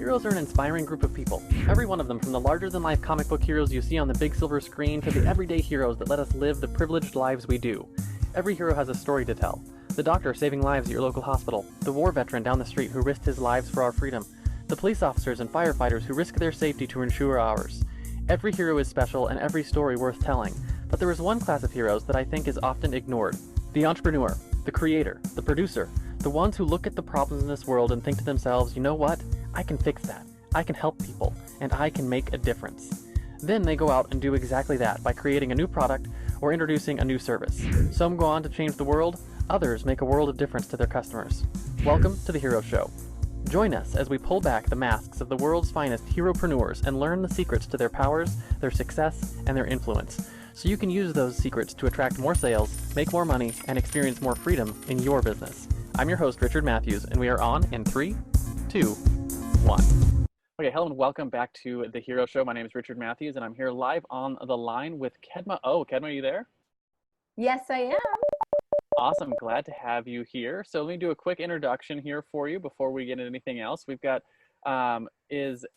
Heroes are an inspiring group of people. Every one of them, from the larger-than-life comic book heroes you see on the big silver screen to the everyday heroes that let us live the privileged lives we do. Every hero has a story to tell. The doctor saving lives at your local hospital, the war veteran down the street who risked his lives for our freedom, the police officers and firefighters who risk their safety to ensure ours. Every hero is special and every story worth telling, but there is one class of heroes that I think is often ignored. The entrepreneur, the creator, the producer, the ones who look at the problems in this world and think to themselves, you know what? I can fix that. I can help people, and I can make a difference. Then they go out and do exactly that by creating a new product or introducing a new service. Some go on to change the world, others make a world of difference to their customers. Welcome to The Hero Show. Join us as we pull back the masks of the world's finest heropreneurs and learn the secrets to their powers, their success, and their influence, so you can use those secrets to attract more sales, make more money, and experience more freedom in your business. I'm your host, Richard Matthews, and we are on in 3, 2, 1. Okay, hello and welcome back to The Hero Show. My name is Richard Matthews, and I'm here live on the line with Kedma Ough. Kedma, are you there? Yes, I am. Awesome. Glad to have you here. So let me do a quick introduction here for you before we get into anything else. We've got,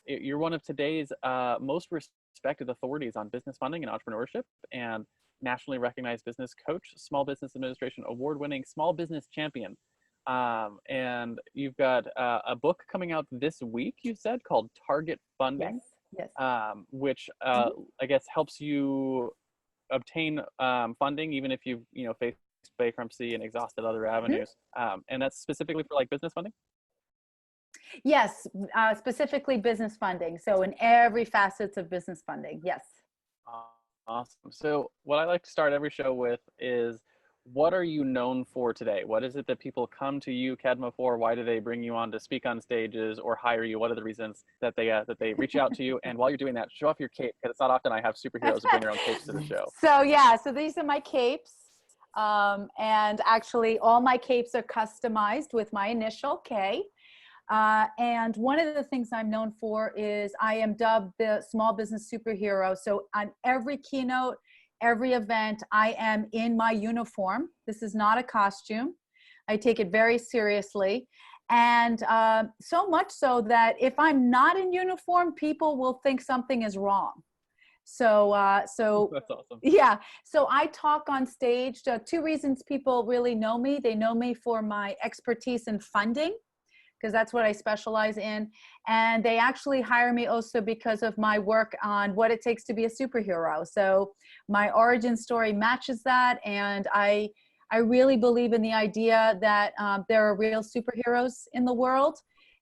you're one of today's most respected authorities on business funding and entrepreneurship, and nationally recognized business coach, small business administration award-winning small business champion. And you've got a book coming out this week, you said, called Target Funding, Yes. which I guess helps you obtain funding even if you've faced bankruptcy and exhausted other avenues. And that's specifically for like business funding? Yes, specifically business funding. So in every facets of business funding, yes. Awesome. So what I like to start every show with is, what are you known for today? What is it that people come to you, Kedma, for? Why do they bring you on to speak on stages or hire you? What are the reasons that they reach out to you? And while you're doing that, show off your cape, because it's not often I have superheroes who bring their own capes to the show. So these are my capes. And actually all my capes are customized with my initial K. And one of the things I'm known for is I am dubbed the small business superhero. So on every keynote, every event, I am in my uniform. This is not a costume. I take it very seriously. And so much so that if I'm not in uniform, people will think something is wrong. So That's awesome. Yeah. So I talk on stage. Two reasons people really know me. They know me for my expertise in funding, because that's what I specialize in. And they actually hire me also because of my work on what it takes to be a superhero. So my origin story matches that. And I really believe in the idea that there are real superheroes in the world,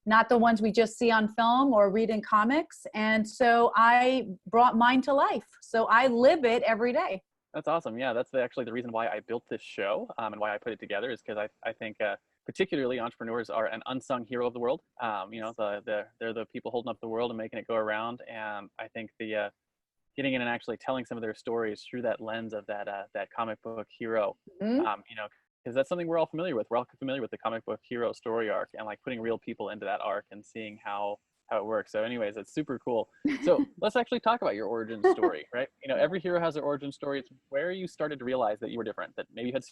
not the ones we just see on film or read in comics. And so I brought mine to life. So I live it every day. That's awesome. Yeah, that's actually the reason why I built this show and why I put it together, is because I think particularly entrepreneurs are an unsung hero of the world. They're the people holding up the world and making it go around. And I think the getting in and actually telling some of their stories through that lens of that comic book hero, because that's something we're all familiar with. We're all familiar with the comic book hero story arc, and like putting real people into that arc and seeing how it works. So anyways, it's super cool. So let's actually talk about your origin story, right? Every hero has their origin story. It's where you started to realize that you were different, that maybe you had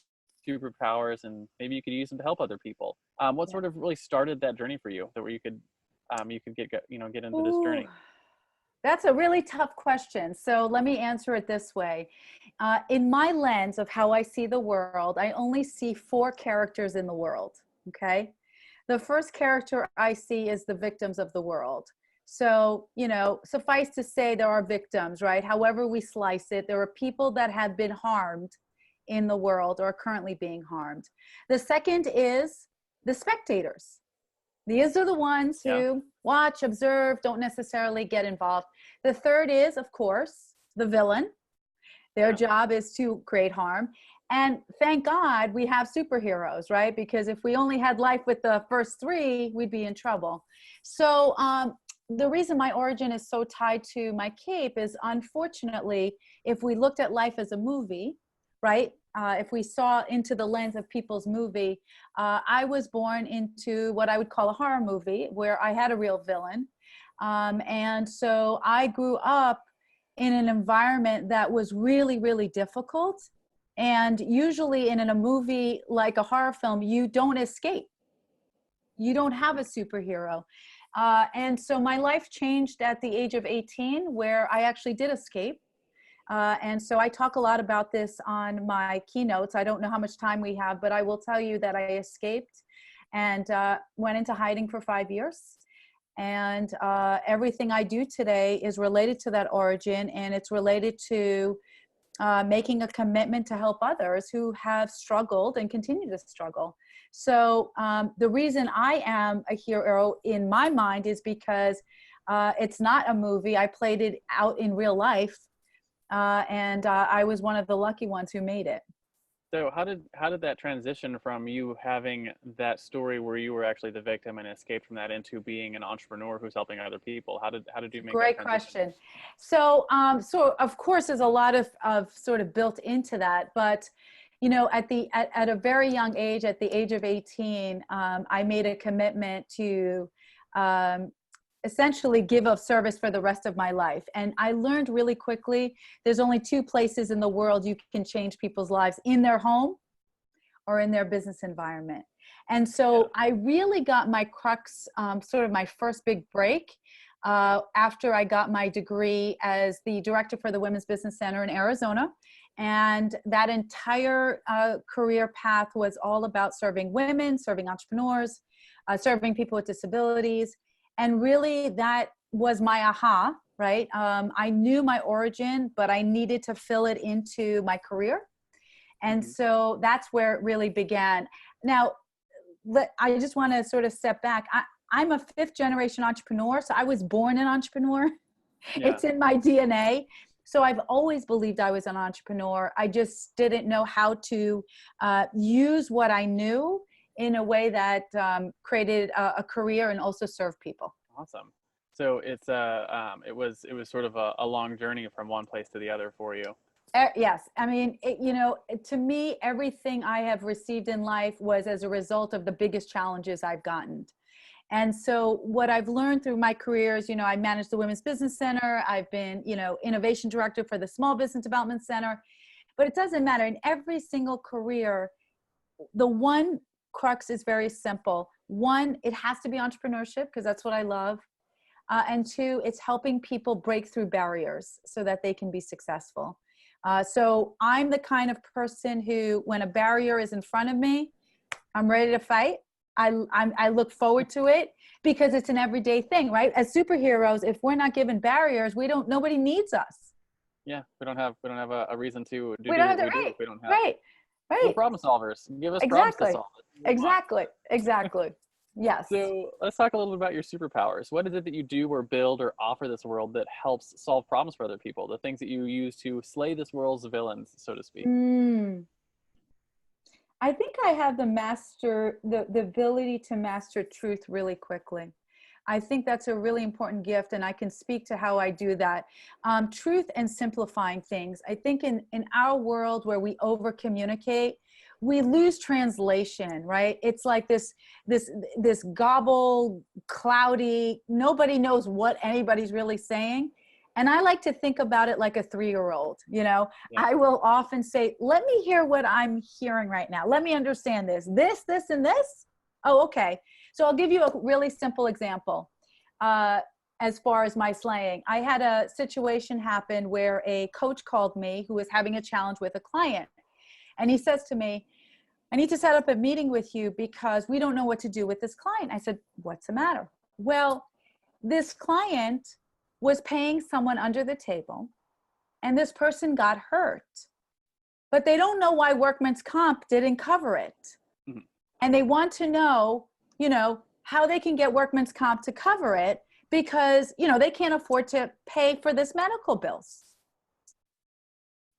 superpowers and maybe you could use them to help other people. What sort of really started that journey for you, that where you could get into this journey? That's a really tough question. So let me answer it this way. In my lens of how I see the world, I only see 4 characters in the world, okay? The first character I see is the victims of the world. So, suffice to say there are victims, right? However we slice it, there are people that have been harmed in the world or are currently being harmed. The second is the spectators. These are the ones who watch, observe, don't necessarily get involved. The third is, of course, the villain. Their job is to create harm. And thank God we have superheroes, right? Because if we only had life with the first 3, we'd be in trouble. So the reason my origin is so tied to my cape is, unfortunately, if we looked at life as a movie, right? If we saw into the lens of people's movie, I was born into what I would call a horror movie, where I had a real villain. And so I grew up in an environment that was really, really difficult. And usually in a movie like a horror film, you don't escape. You don't have a superhero. And so my life changed at the age of 18, where I actually did escape. And so I talk a lot about this on my keynotes. I don't know how much time we have, but I will tell you that I escaped and went into hiding for 5 years. And everything I do today is related to that origin, and it's related to making a commitment to help others who have struggled and continue to struggle. So the reason I am a hero in my mind is because it's not a movie. I played it out in real life, and I was one of the lucky ones who made it. So how did that transition from you having that story where you were actually the victim and escaped from that into being an entrepreneur who's helping other people? How did you make Great that transition? question. So so of course there's a lot of sort of built into that, but you know, at a very young age, at the age of 18, I made a commitment to essentially give of service for the rest of my life. And I learned really quickly, there's only two places in the world you can change people's lives: in their home or in their business environment. And so I really got my crux, sort of my first big break, after I got my degree as the director for the Women's Business Center in Arizona. And that entire career path was all about serving women, serving entrepreneurs, serving people with disabilities. And really that was my aha, right? I knew my origin, but I needed to fill it into my career. And so that's where it really began. Now, I just want to sort of step back. I'm a fifth generation entrepreneur. So I was born an entrepreneur. Yeah. It's in my DNA. So I've always believed I was an entrepreneur. I just didn't know how to use what I knew in a way that created a career and also serve people. Awesome. So it was sort of a long journey from one place to the other for you. Yes. I mean, you know, to me, everything I have received in life was as a result of the biggest challenges I've gotten. And so what I've learned through my career is, you know, I managed the Women's Business Center. I've been, you know, innovation director for the Small Business Development Center. But it doesn't matter. In every single career, the one crux is very simple. One, it has to be entrepreneurship because that's what I love. And two, it's helping people break through barriers so that they can be successful. So I'm the kind of person who, when a barrier is in front of me, I'm ready to fight. I look forward to it because it's an everyday thing, right? As superheroes, if we're not given barriers, nobody needs us. Yeah, we don't have a reason to do we don't what have we right. do if we don't have. Right. We're problem solvers. Give us problems to solve. Exactly. Yes. So let's talk a little bit about your superpowers. What is it that you do or build or offer this world that helps solve problems for other people? The things that you use to slay this world's villains, so to speak. I think I have the ability to master truth really quickly. I think that's a really important gift, and I can speak to how I do that. Truth and simplifying things. I think in our world where we over communicate, we lose translation, right? It's like this gobble, cloudy, nobody knows what anybody's really saying. And I like to think about it like a 3-year-old, you know. Yeah. I will often say, let me hear what I'm hearing right now. Let me understand this, and this. Oh, okay. So I'll give you a really simple example. As far as my slaying, I had a situation happen where a coach called me who was having a challenge with a client. And he says to me, I need to set up a meeting with you because we don't know what to do with this client. I said, what's the matter? Well, this client was paying someone under the table and this person got hurt, but they don't know why workman's comp didn't cover it. Mm-hmm. And they want to know, you know, how they can get workman's comp to cover it because, you know, they can't afford to pay for this medical bills.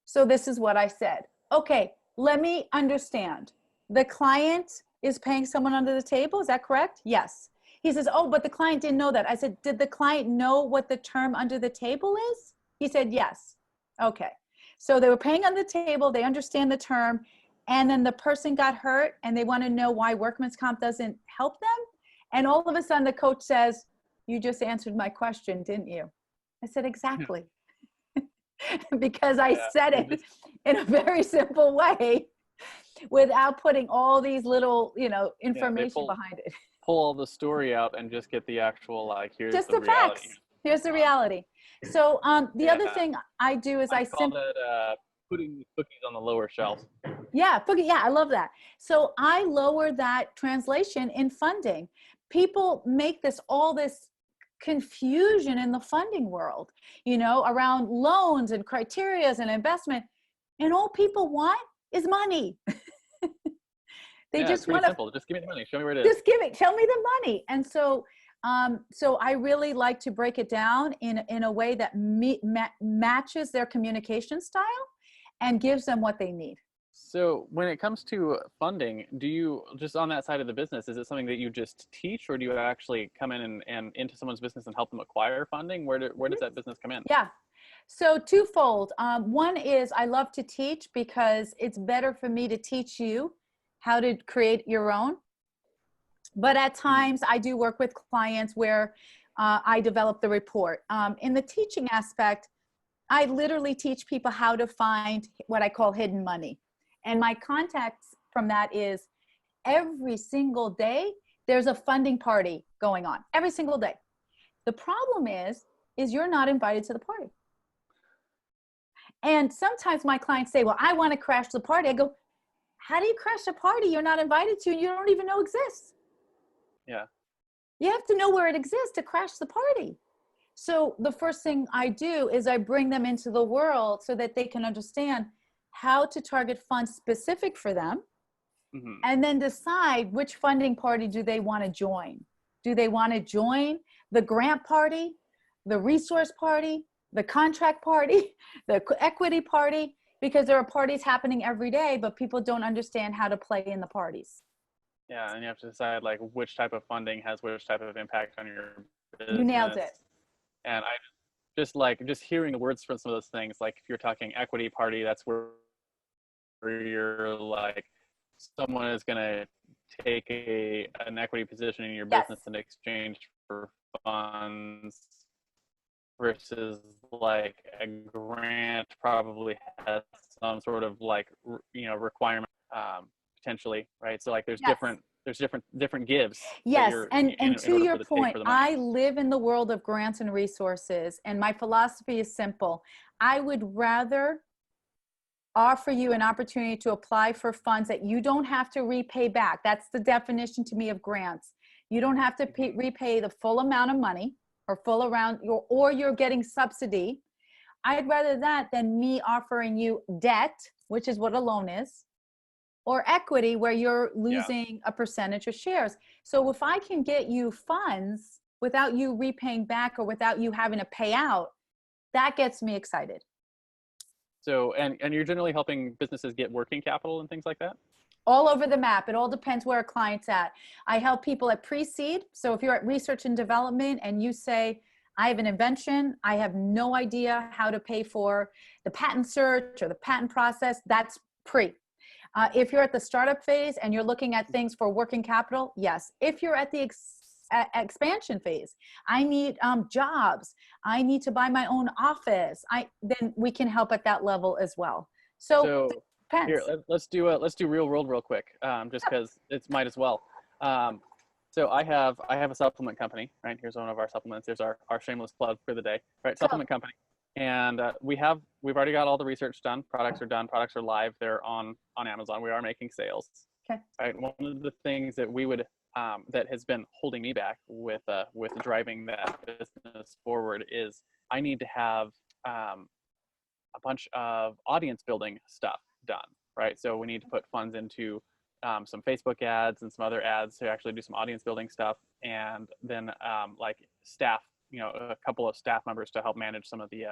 So this is what I said. Okay, let me understand. The client is paying someone under the table. Is that correct? Yes. He says, oh, but the client didn't know that. I said, did the client know what the term under the table is? He said, yes. Okay. So they were paying under the table. They understand the term. And then the person got hurt and they want to know why workman's comp doesn't help them. And all of a sudden the coach says, you just answered my question, didn't you? I said, exactly. Because I said it in a very simple way without putting all these little, you know, information behind it. pull all the story out and just get the actual, like, here's Just the the reality. facts. Here's the reality. So the other Yeah. thing I do is I call it putting the cookies on the lower shelf. yeah, yeah, I love that. So I lower that translation in funding. People make all this confusion in the funding world, around loans and criterias and investment. And all people want is money. They Yeah, it's just pretty want to simple. Just give me the money. Show me where it is. just show me the money. And so, so I really like to break it down in a way that matches their communication style and gives them what they need. So when it comes to funding, do you just on that side of the business, is it something that you just teach, or do you actually come in and into someone's business and help them acquire funding? Where does that business come in? Yeah. So twofold. One is I love to teach because it's better for me to teach you how to create your own. But at times I do work with clients where I develop the report. In the teaching aspect, I literally teach people how to find what I call hidden money. And my context from that is every single day, there's a funding party going on every single day. The problem is you're not invited to the party. And sometimes my clients say, well, I want to crash the party. I go, how do you crash a party you're not invited to and you don't even know exists? Yeah. You have to know where it exists to crash the party. So the first thing I do is I bring them into the world so that they can understand how to target funds specific for them, and then decide which funding party do they want to join. Do they want to join the grant party, the resource party, the contract party, the equity party? Because there are parties happening every day, but people don't understand how to play in the parties. Yeah, and you have to decide like which type of funding has which type of impact on your business. You nailed it. And I just hearing the words from some of those things, like if you're talking equity party, that's where you're like, someone is going to take an equity position in your business in exchange for funds, versus like a grant probably has some sort of like, requirement, potentially, right? So like there's different gives. Yes. And to your point, I live in the world of grants and resources. And my philosophy is simple. I would rather offer you an opportunity to apply for funds that you don't have to repay back. That's the definition to me of grants. You don't have to repay the full amount of money or or you're getting subsidy. I'd rather that than me offering you debt, which is what a loan is, or equity where you're losing a percentage of shares. So if I can get you funds without you repaying back or without you having to pay out, that gets me excited. So, and you're generally helping businesses get working capital and things like that? All over the map. It all depends where a client's at. I help people at pre-seed. So if you're at research and development and you say, I have an invention, I have no idea how to pay for the patent search or the patent process, that's pre. If you're at the startup phase and you're looking at things for working capital, yes. If you're at the expansion phase, I need jobs, I need to buy my own office, then we can help at that level as well. So here, let's do real world real quick, just because it's might as well. So I have a supplement company, right? Here's one of our supplements. There's our shameless plug for the day, right? Supplement company. And we've already got all the research done. Products are done. Products are live. They're on Amazon. We are making sales. Okay. Right. One of the things that we would that has been holding me back with driving that business forward is I need to have a bunch of audience building stuff done. Right. So we need to put funds into some Facebook ads and some other ads to actually do some audience building stuff, and then like staff. A couple of staff members to help manage some of the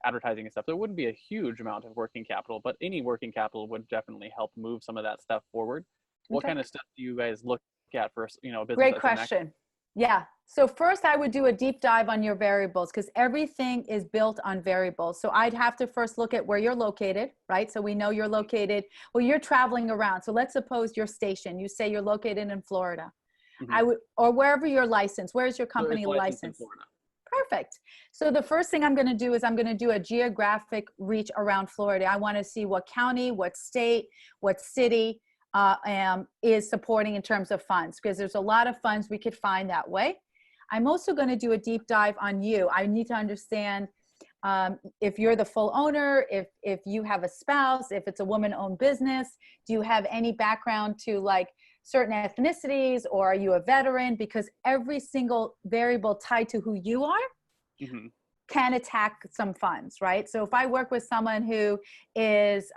advertising and stuff. So it wouldn't be a huge amount of working capital, but any working capital would definitely help move some of that stuff forward. What kind of stuff do you guys look at for, a business? Great question. Yeah. So first I would do a deep dive on your variables, because everything is built on variables. So I'd have to first look at where you're located, right? So we know you're located, well, you're traveling around. So let's suppose you're stationed. You say you're located in Florida. Or wherever you're licensed. Where's your company licensed? Perfect. So the first thing I'm going to do is I'm going to do a geographic reach around Florida. I want to see what county, what state, what city, is supporting in terms of funds, because there's a lot of funds we could find that way. I'm also going to do a deep dive on you. I need to understand if you're the full owner, if you have a spouse, if it's a woman-owned business, do you have any background to like certain ethnicities, or are you a veteran? Because every single variable tied to who you are can attack some funds, right? So if I work with someone who is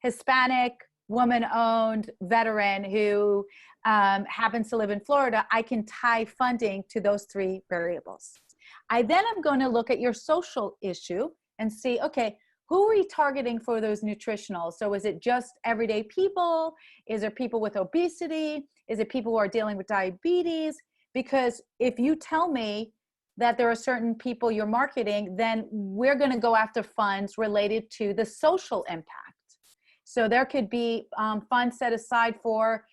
Hispanic, woman-owned, veteran, who happens to live in Florida, I can tie funding to those three variables. I then am going to look at your social issue and see, okay, who are you targeting for those nutritionals? So is it just everyday people? Is it people with obesity? Is it people who are dealing with diabetes? Because if you tell me that there are certain people you're marketing, then we're going to go after funds related to the social impact. So there could be funds set aside for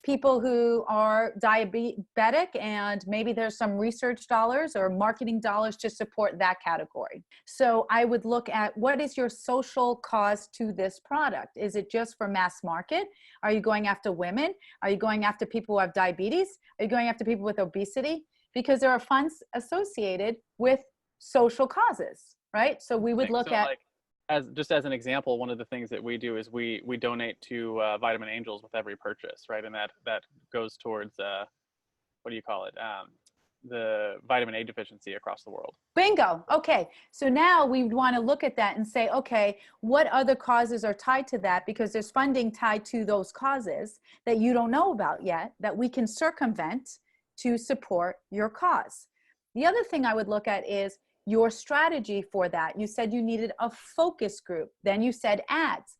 people who are diabetic, and maybe there's some research dollars or marketing dollars to support that category. So I would look at, what is your social cause to this product? Is it just for mass market? Are you going after women? Are you going after people who have diabetes? Are you going after people with obesity? Because there are funds associated with social causes, right? So we would look at, like, as an example, one of the things that we do is we donate to Vitamin Angels with every purchase, right? And that goes towards what do you call it? The vitamin A deficiency across the world. Bingo. Okay. So now we want to look at that and say, okay, what other causes are tied to that? Because there's funding tied to those causes that you don't know about yet, that we can circumvent to support your cause. The other thing I would look at is your strategy for that. You said you needed a focus group. Then you said ads.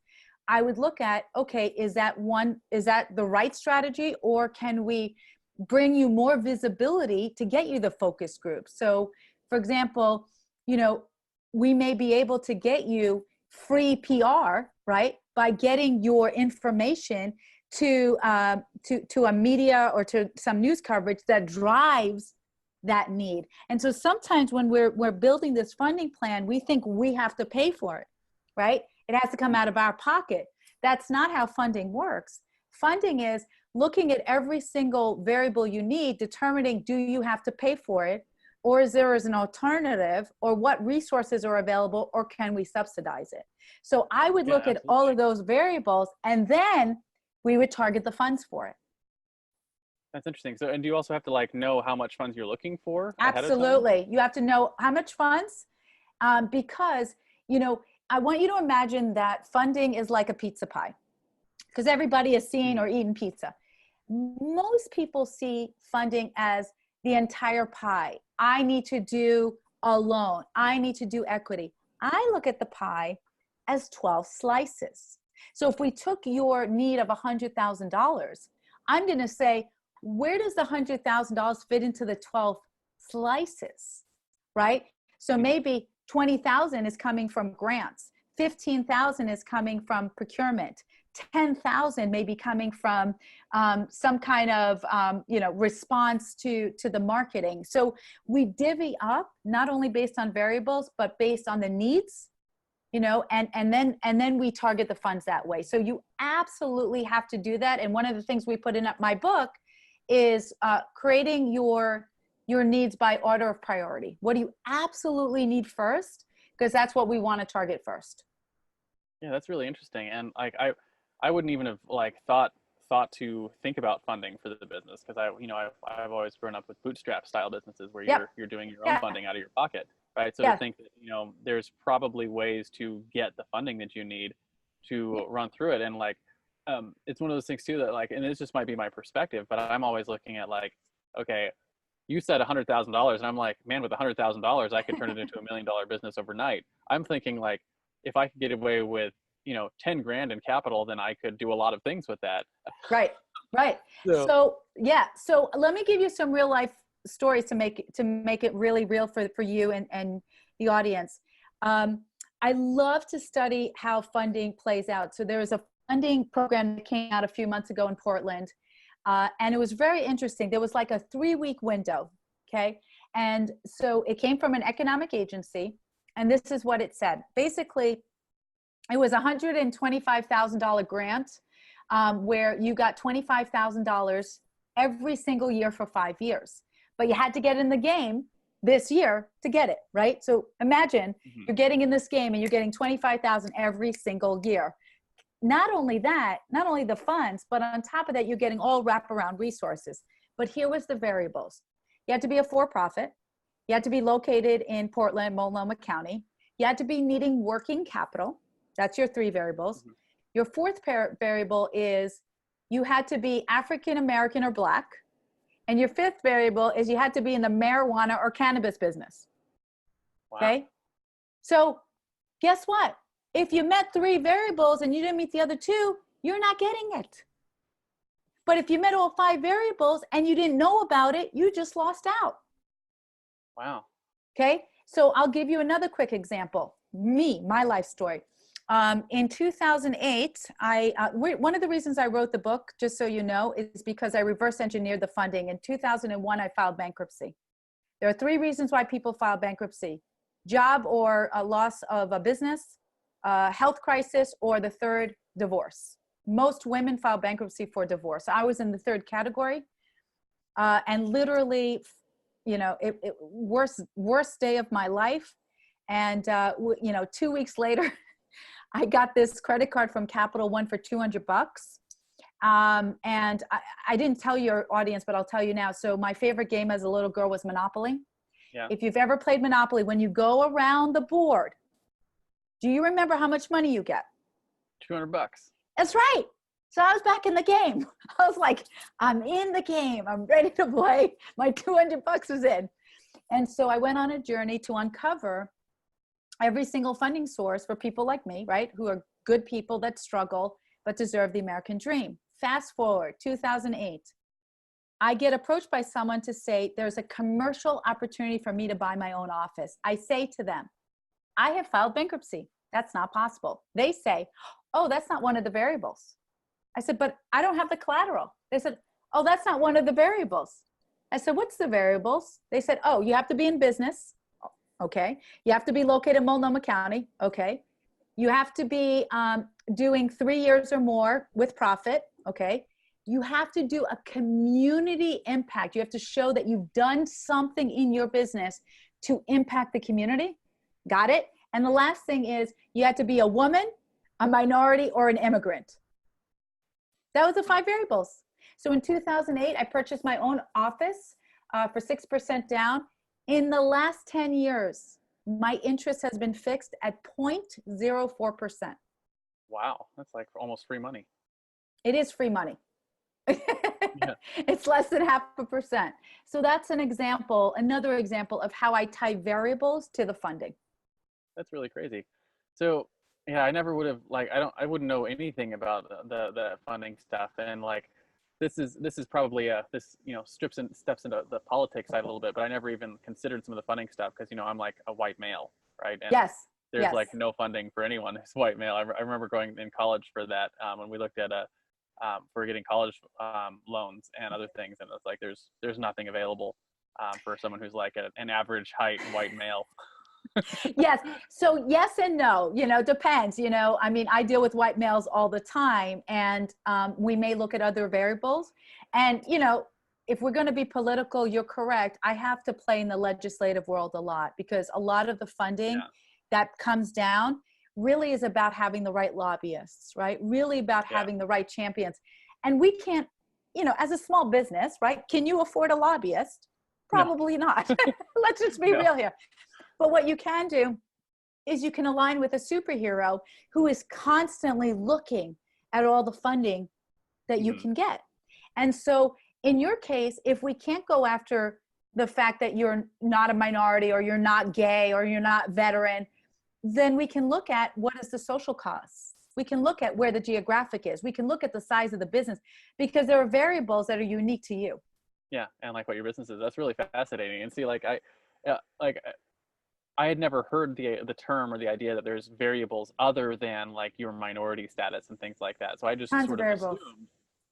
I would look at, okay, is that the right strategy, or can we bring you more visibility to get you the focus group? So for example, we may be able to get you free PR, right? By getting your information to a media or to some news coverage that drives that need. And so sometimes when we're building this funding plan, we think we have to pay for it, right? It has to come out of our pocket. That's not how funding works. Funding is looking at every single variable you need, determining, do you have to pay for it, or is there an alternative, or what resources are available, or can we subsidize it? So I would look at all of those variables, and then we would target the funds for it. That's interesting. So, and do you also have to like know how much funds you're looking for? Absolutely. You have to know how much funds, because, I want you to imagine that funding is like a pizza pie, because everybody has seen or eaten pizza. Most people see funding as the entire pie. I need to do a loan. I need to do equity. I look at the pie as 12 slices. So if we took your need of $100,000, I'm going to say, where does the $100,000 fit into the 12 slices, right? So maybe 20,000 is coming from grants, 15,000 is coming from procurement, 10,000 may be coming from some kind of response to the marketing. So we divvy up not only based on variables, but based on the needs, and then we target the funds that way. So you absolutely have to do that. And one of the things we put in my book is creating your needs by order of priority. What do you absolutely need first? Because that's what we want to target first. Yeah, that's really interesting. And like I wouldn't even have like thought to think about funding for the business, because I've always grown up with bootstrap style businesses where you're doing your own funding out of your pocket, right? So to think that there's probably ways to get the funding that you need to run through it. And like it's one of those things too that like, and this just might be my perspective, but I'm always looking at like, okay, you said $100,000, and I'm like, man, with $100,000 I could turn it into $1 million business overnight. I'm thinking like, if I could get away with 10 grand in capital, then I could do a lot of things with that. Right. So let me give you some real life stories to make it really real for you and the audience. I love to study how funding plays out. So there was a funding program that came out a few months ago in Portland, and it was very interesting. There was like a 3-week window, okay? And so it came from an economic agency, and this is what it said. Basically, it was a $125,000 grant where you got $25,000 every single year for 5 years, but you had to get in the game this year to get it, right? So imagine you're getting in this game and you're getting 25,000 every single year. Not only that, not only the funds, but on top of that, you're getting all wraparound resources. But here was the variables. You had to be a for-profit. You had to be located in Portland, Multnomah County. You had to be needing working capital. That's your 3 variables. Your 4th variable is you had to be African American or Black. And your 5th variable is you had to be in the marijuana or cannabis business. Wow. Okay. So guess what? If you met 3 variables and you didn't meet the other 2, you're not getting it. But if you met all 5 variables and you didn't know about it, you just lost out. Wow. Okay. So I'll give you another quick example. My life story. In 2008, one of the reasons I wrote the book, just so you know, is because I reverse engineered the funding. In 2001, I filed bankruptcy. There are 3 reasons why people file bankruptcy: job or a loss of a business, health crisis, or the 3rd, divorce. Most women file bankruptcy for divorce. I was in the 3rd category, and literally, worst day of my life. And 2 weeks later, I got this credit card from Capital One for $200. And I didn't tell your audience, but I'll tell you now. So my favorite game as a little girl was Monopoly. Yeah. If you've ever played Monopoly, when you go around the board, do you remember how much money you get? $200. That's right. So I was back in the game. I was like, I'm in the game. I'm ready to play. My $200 was in. And so I went on a journey to uncover every single funding source for people like me, right? Who are good people that struggle, but deserve the American dream. Fast forward, 2008. I get approached by someone to say, there's a commercial opportunity for me to buy my own office. I say to them, I have filed bankruptcy. That's not possible. They say, oh, that's not one of the variables. I said, but I don't have the collateral. They said, oh, that's not one of the variables. I said, what's the variables? They said, oh, you have to be in business. Okay. You have to be located in Multnomah County. Okay. You have to be doing 3 years or more with profit. Okay. You have to do a community impact. You have to show that you've done something in your business to impact the community. Got it? And the last thing is you have to be a woman, a minority, or an immigrant. That was the 5 variables. So in 2008, I purchased my own office for 6% down. In the last 10 years, my interest has been fixed at 0.04%. Wow. That's like almost free money. It is free money. Yeah. It's less than 0.5%. So that's an example, another example of how I tie variables to the funding. That's really crazy. So yeah, I never would have I wouldn't know anything about the funding stuff. And like, this is probably steps into the politics side a little bit, but I never even considered some of the funding stuff because, I'm like a white male, right? And yes. there's yes. like no funding for anyone who's white male. I remember going in college for that when we looked at for getting college loans and other things, and it's like there's nothing available for someone who's like an average height white male. Yes. So yes and no, depends, I mean, I deal with white males all the time, and we may look at other variables. And, if we're going to be political, you're correct. I have to play in the legislative world a lot because a lot of the funding that comes down really is about having the right lobbyists, right? Really about having the right champions. And we can't, as a small business, right? Can you afford a lobbyist? Probably not. Let's just be real here. But what you can do is you can align with a superhero who is constantly looking at all the funding that you can get. And so in your case, if we can't go after the fact that you're not a minority or you're not gay or you're not veteran, then we can look at what is the social cost. We can look at where the geographic is. We can look at the size of the business because there are variables that are unique to you. Yeah. And like what your business is, that's really fascinating. And see, I had never heard the term or the idea that there's variables other than like your minority status and things like that. So I just sort of assumed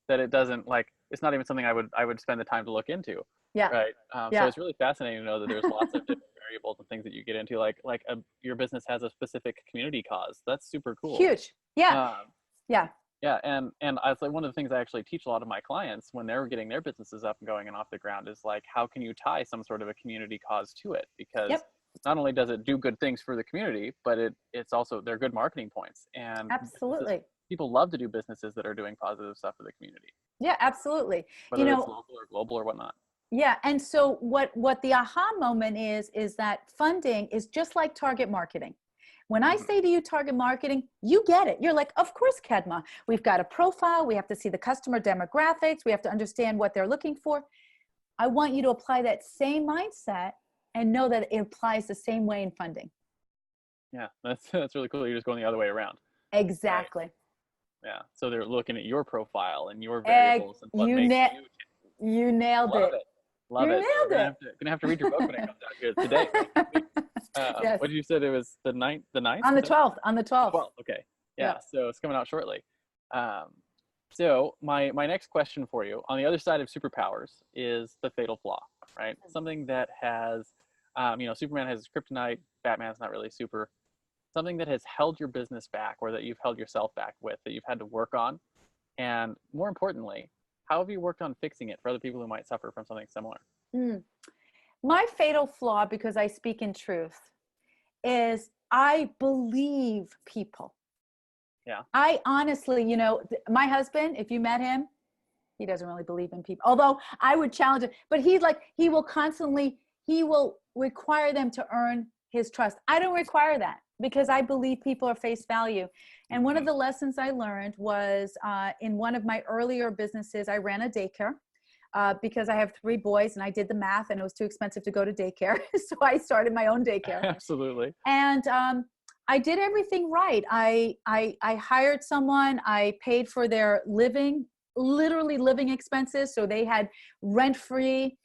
that it doesn't it's not even something I would spend the time to look into. Yeah. Right. So it's really fascinating to know that there's lots of different variables and things that you get into. Your business has a specific community cause. That's super cool. Huge. Yeah. Yeah. Yeah, and I like one of the things I actually teach a lot of my clients when they're getting their businesses up and going and off the ground is like, how can you tie some sort of a community cause to it? Because Yep, not only does it do good things for the community, but it's also, they're good marketing points. And businesses, absolutely. people love to do businesses that are doing positive stuff for the community, Yeah, absolutely. You whether it's know, local or global or whatnot. yeah, and so what the aha moment is that funding is just like target marketing. When I Mhm. say to you target marketing, you get it. You're like, of course, Kedma. We've got a profile. We have to see the customer demographics. We have to understand what they're looking for. I want you to apply that same mindset and know that it applies the same way in funding. Yeah, that's really cool. You're just going the other way around, right? Exactly. Yeah. So they're looking at your profile and your variables and what You, makes you tick. you nailed Love it. it. You Love it. So we're nailed gonna have to read your book when it comes out here today, next week. it. Yes. What did you said it was the ninth? The ninth? On Is the that 12th. On the the 12th. 12th? Okay. Yeah. Yeah. So it's coming out shortly. Um, so my next question for you on the other side of superpowers is the fatal flaw, right? Something that has, Superman has kryptonite. Batman's not really super. Something that has held your business back, or that you've held yourself back with, that you've had to work on, and more importantly, how have you worked on fixing it for other people who might suffer from something similar? Mm. My fatal flaw, because I speak in truth, is I believe people. Yeah. I honestly, my husband, if you met him, he doesn't really believe in people. Although I would challenge it, but he will constantly, he will require them to earn his trust. I don't require that because I believe people are face value. And one of Mhm. the lessons I learned was in one of my earlier businesses, I ran a daycare. Because I have 3 boys and I did the math and it was too expensive to go to daycare. So I started my own daycare. Absolutely. And I did everything right. I hired someone, I paid for their living, literally living expenses. So they had rent-free,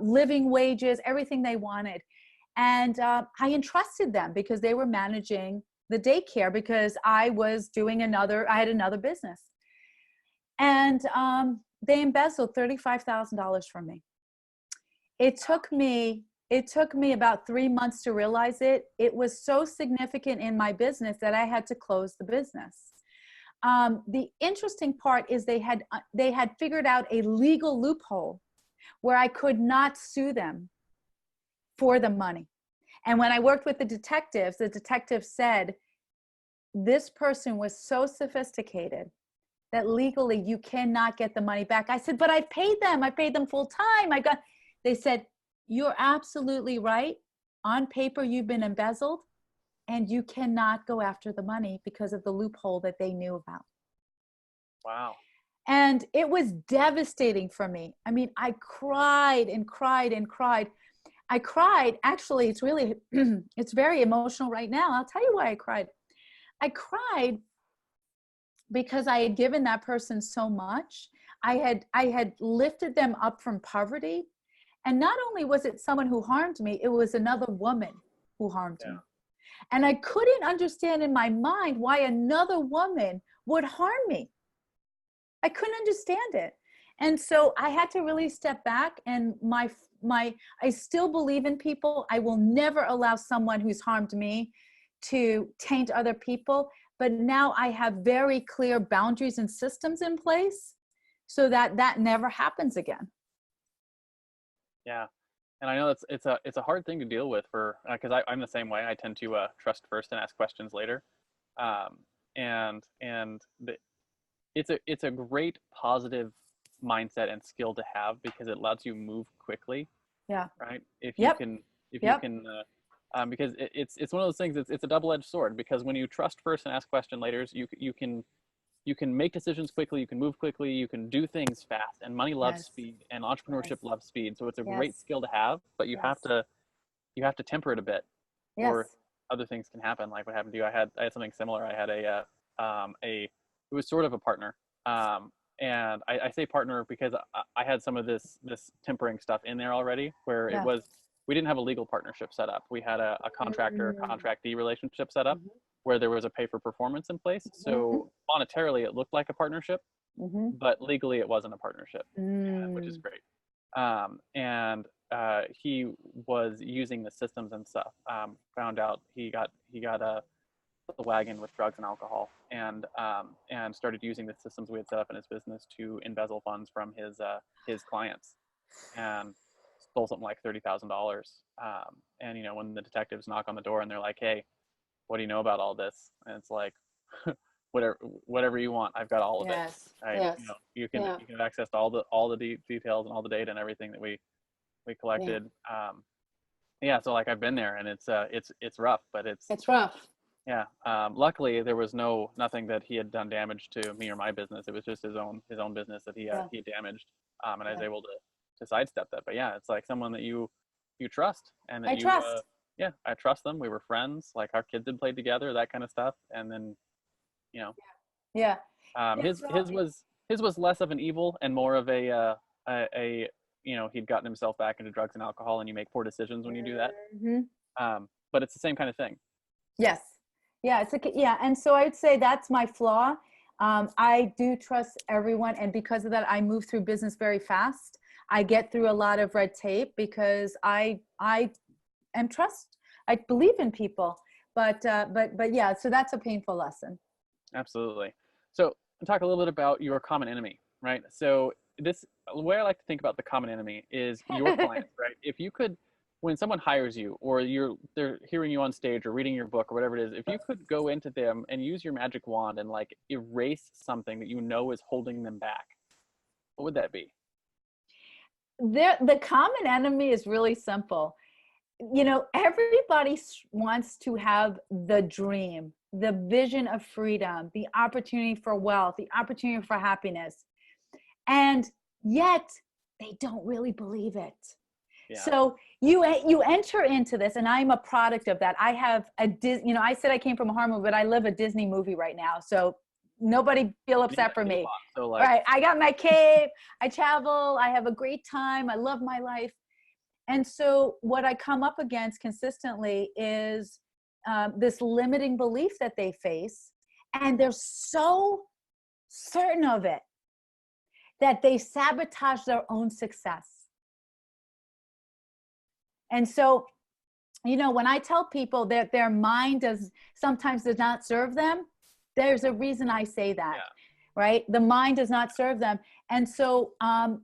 living wages, everything they wanted. And I entrusted them because they were managing the daycare because I had another business. And they embezzled $35,000 from me. It took me about 3 months to realize it. It was so significant in my business that I had to close the business. The interesting part is they had figured out a legal loophole where I could not sue them for the money. And when I worked with the detective said, this person was so sophisticated that legally you cannot get the money back. I said, but I paid them. I paid them full time. They said, you're absolutely right. On paper, you've been embezzled and you cannot go after the money because of the loophole that they knew about. Wow. And it was devastating for me. I mean, I cried and cried and cried. I cried. Actually, it's really, it's very emotional right now. I'll tell you why I cried. I cried because I had given that person so much. I had lifted them up from poverty. And not only was it someone who harmed me, it was another woman who harmed me. And I couldn't understand in my mind why another woman would harm me. I couldn't understand it. And so I had to really step back and I still believe in people. I will never allow someone who's harmed me to taint other people. But now I have very clear boundaries and systems in place so that that never happens again. Yeah. And I know it's a hard thing to deal with for, because I'm the same way. I tend to trust first and ask questions later. Um, and it's a great positive mindset and skill to have because it lets you move quickly, Yeah. right? If you Yep. can, if you Yep. can, because it's one of those things. It's a double-edged sword because when you trust first and ask question later, you can make decisions quickly, you can move quickly, you can do things fast, and money loves Yes. speed, and Yes. entrepreneurship loves speed. So it's a great Yes. skill to have, but Yes. you have to temper it a bit, or Yes. other things can happen. Like what happened to you, I had something similar. I had it was sort of a partner, and I say partner because I had some of this tempering stuff in there already, where it Yeah. was we didn't have a legal partnership set up. We had a contractor contractee relationship set up where there was a pay for performance in place. So monetarily, it looked like a partnership, but legally, it wasn't a partnership, which is great. And he was using the systems and stuff. Found out he got the wagon with drugs and alcohol, and started using the systems we had set up in his business to embezzle funds from his clients, and stole something like $30,000. And when the detectives knock on the door and they're like, "Hey, what do you know about all this?" And it's like, whatever you want, I've got all of it. Right? Yes. You can have access to all the details and all the data and everything that we collected. So like I've been there, and it's rough, but it's rough. Yeah. Luckily, there was nothing that he had done damage to me or my business. It was just his own business that he damaged, and I was able to sidestep that. But yeah, it's like someone that you trust, and that trust. I trust them. We were friends. Like our kids had played together, that kind of stuff. And then, his was less of an evil and more of a he'd gotten himself back into drugs and alcohol, and you make poor decisions when you do that. Mm-hmm. But it's the same kind of thing. Yes. Yeah. And so I would say that's my flaw. I do trust everyone. And because of that, I move through business very fast. I get through a lot of red tape because I believe in people, but yeah, so that's a painful lesson. Absolutely. So talk a little bit about your common enemy, right? So the way I like to think about the common enemy is your clients, right? If you could, when someone hires you, or they're hearing you on stage or reading your book or whatever it is, if you could go into them and use your magic wand and like erase something that is holding them back, what would that be? The common enemy is really simple. Everybody wants to have the dream, the vision of freedom, the opportunity for wealth, the opportunity for happiness. And yet they don't really believe it. Yeah. So you enter into this, and I'm a product of that. I have I said I came from a horror movie, but I live a Disney movie right now. So nobody feel upset for me. So right. I got my cave, I travel, I have a great time. I love my life. And so what I come up against consistently is this limiting belief that they face. And they're so certain of it that they sabotage their own success. And so, when I tell people that their mind sometimes does not serve them, there's a reason I say that, right? The mind does not serve them. And so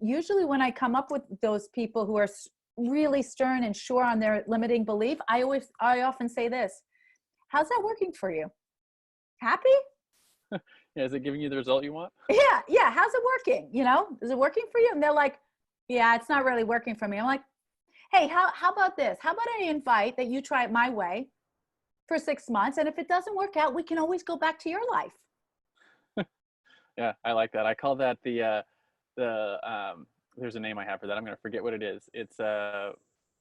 usually when I come up with those people who are really stern and sure on their limiting belief, I often say this: how's that working for you? Happy? Yeah, is it giving you the result you want? Yeah. How's it working? Is it working for you? And they're like, yeah, it's not really working for me. I'm like, hey, how about this? How about I invite that you try it my way for 6 months, and if it doesn't work out, we can always go back to your life. Yeah, I like that. I call that the there's a name I have for that. I'm going to forget what it is. It's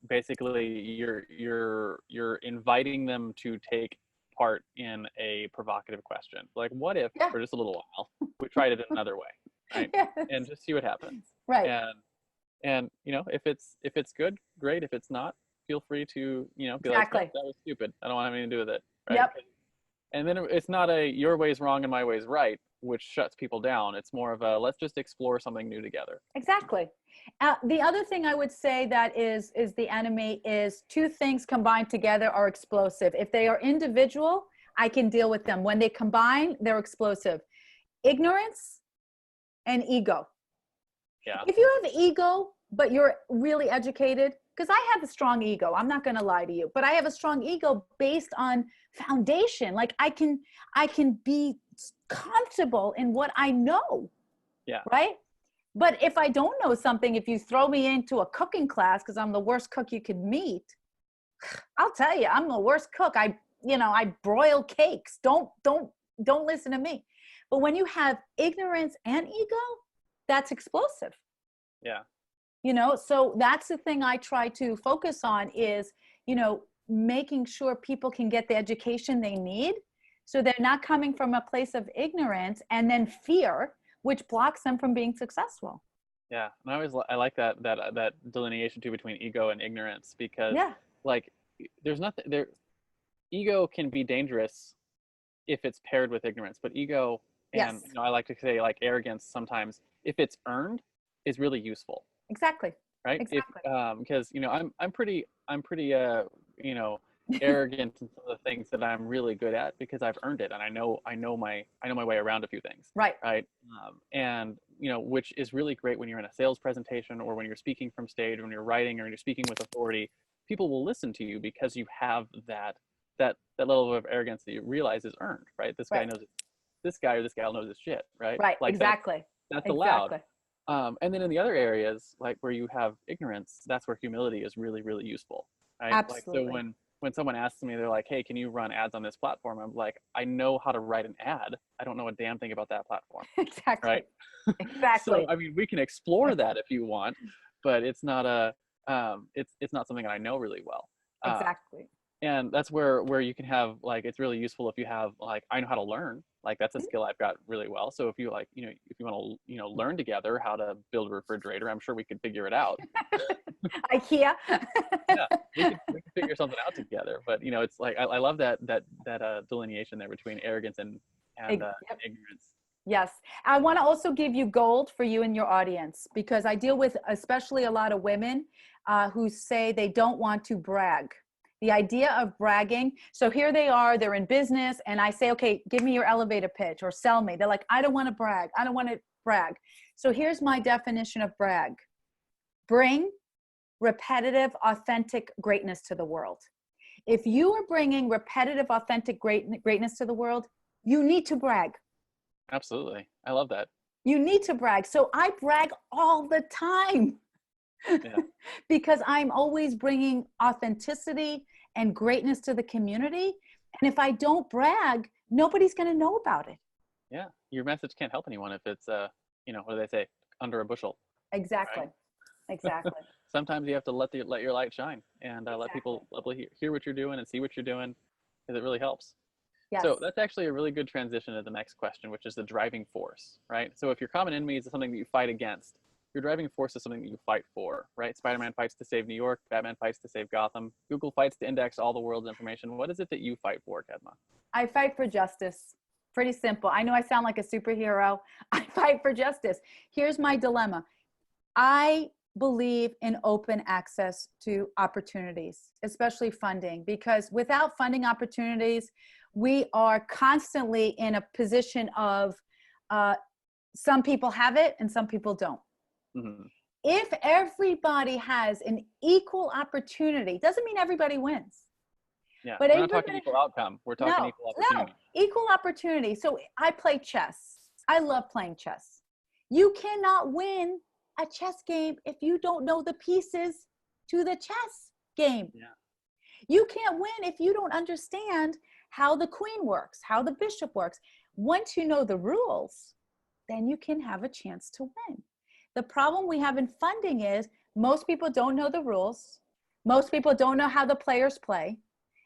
basically you're inviting them to take part in a provocative question. Like, what if for just a little while we tried it another way, right? Yes. And just see what happens. Right. And if it's good, great. If it's not, feel free to be like, oh, that was stupid. I don't want anything to do with it. Right? Yep. And then it's not a your way's wrong and my way's right, which shuts people down. It's more of a let's just explore something new together. Exactly. The other thing I would say that is the enemy is two things combined together are explosive. If they are individual, I can deal with them. When they combine, they're explosive. Ignorance and ego. Yeah. If you have ego, but you're really educated, because I have a strong ego, I'm not going to lie to you, but I have a strong ego based on foundation. Like I can be comfortable in what I know. Yeah. Right. But if I don't know something, if you throw me into a cooking class, because I'm the worst cook you could meet, I'll tell you, I'm the worst cook. I broil cakes. Don't listen to me. But when you have ignorance and ego, that's explosive. Yeah. So that's the thing I try to focus on is, making sure people can get the education they need. So they're not coming from a place of ignorance and then fear, which blocks them from being successful. Yeah. And I like that delineation too between ego and ignorance, because like there's nothing there. Ego can be dangerous if it's paired with ignorance, but ego and I like to say like arrogance sometimes, if it's earned, is really useful. Exactly. Right. Exactly. Because I'm pretty arrogance and some of the things that I'm really good at because I've earned it, and I know my way around a few things. Right. Right. And which is really great when you're in a sales presentation or when you're speaking from stage, when you're writing or you're speaking with authority. People will listen to you because you have that level of arrogance that you realize is earned. Right. This guy knows it. This guy or this gal knows his shit. Right. Right. Like Exactly. that's allowed. And then in the other areas, like where you have ignorance, that's where humility is really, really useful. Right. Absolutely. Like, so when someone asks me, they're like, hey, can you run ads on this platform? I'm like, I know how to write an ad. I don't know a damn thing about that platform. Exactly. Right. Exactly. So, I mean, we can explore that if you want, but it's not it's not something that I know really well. Exactly. And that's where you can have, like, it's really useful if you have, like, I know how to learn, like that's a skill I've got really well. So if you like, if you want to, learn together how to build a refrigerator, I'm sure we could figure it out. IKEA. Yeah, we could figure something out together. But it's like I love that delineation there between arrogance and ignorance. Yes. I want to also give you gold for you and your audience, because I deal with especially a lot of women who say they don't want to brag. The idea of bragging. So here they are, they're in business, and I say, okay, give me your elevator pitch or sell me. They're like, I don't want to brag. I don't want to brag. So here's my definition of brag. Bring repetitive, authentic greatness to the world. If you are bringing repetitive, authentic greatness to the world, you need to brag. Absolutely. I love that. You need to brag. So I brag all the time. Yeah. Because I'm always bringing authenticity and greatness to the community. And if I don't brag, nobody's going to know about it. Yeah. Your message can't help anyone if it's, what do they say? Under a bushel. Exactly. Right? Exactly. Sometimes you have to let your light shine and let people hear what you're doing and see what you're doing, because it really helps. Yes. So that's actually a really good transition to the next question, which is the driving force, right? So if your common enemy is something that you fight against, your driving force is something that you fight for, right? Spider-Man fights to save New York. Batman fights to save Gotham. Google fights to index all the world's information. What is it that you fight for, Kedma? I fight for justice. Pretty simple. I know I sound like a superhero. I fight for justice. Here's my dilemma. I believe in open access to opportunities, especially funding, because without funding opportunities, we are constantly in a position of some people have it and some people don't. Mm-hmm. If everybody has an equal opportunity, doesn't mean everybody wins. Yeah, but we're not talking equal outcome. We're talking equal opportunity. No, equal opportunity. So I play chess. I love playing chess. You cannot win a chess game if you don't know the pieces to the chess game. Yeah. You can't win if you don't understand how the queen works, how the bishop works. Once you know the rules, then you can have a chance to win. The problem we have in funding is most people don't know the rules. Most people don't know how the players play.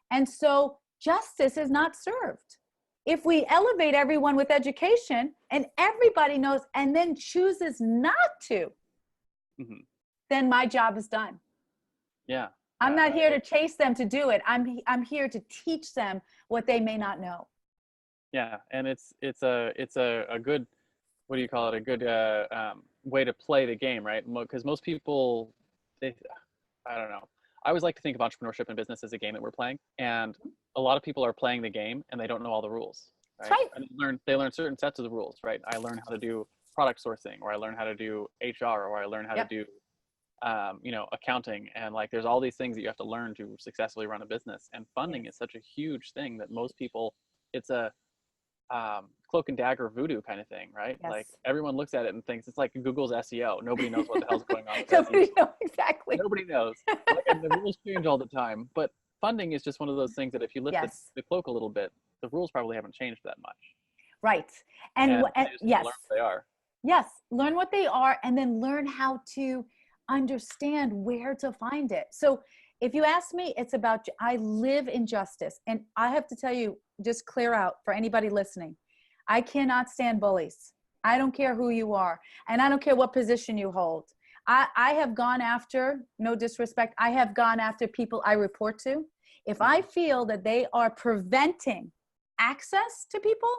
And so justice is not served. If we elevate everyone with education and everybody knows and then chooses not to, mm-hmm. then my job is done. Yeah. I'm not here to chase them to do it. I'm here to teach them what they may not know. Yeah, and it's a good, what do you call it? A good way to play the game, right? Because most people, I don't know. I always like to think of entrepreneurship and business as a game that we're playing, and a lot of people are playing the game and they don't know all the rules. Right? That's right. And they learn certain sets of the rules, right? I learn how to do product sourcing, or I learn how to do HR, or I learn how to do accounting, and like there's all these things that you have to learn to successfully run a business. And funding is such a huge thing that most people, it's a cloak and dagger voodoo kind of thing, right? Yes. Like everyone looks at it and thinks it's like Google's SEO. Nobody knows what the hell's going on with Nobody SEO. knows, exactly. Nobody knows. Like, and the rules change all the time. But funding is just one of those things that if you lift the cloak a little bit, the rules probably haven't changed that much. Right. And yes. Learn what they are. Yes. Learn what they are, and then learn how to understand where to find it. So if you ask me, it's about, I live in justice. And I have to tell you, just clear out for anybody listening, I cannot stand bullies. I don't care who you are. And I don't care what position you hold. I have gone after, no disrespect, I have gone after people I report to. If I feel that they are preventing access to people,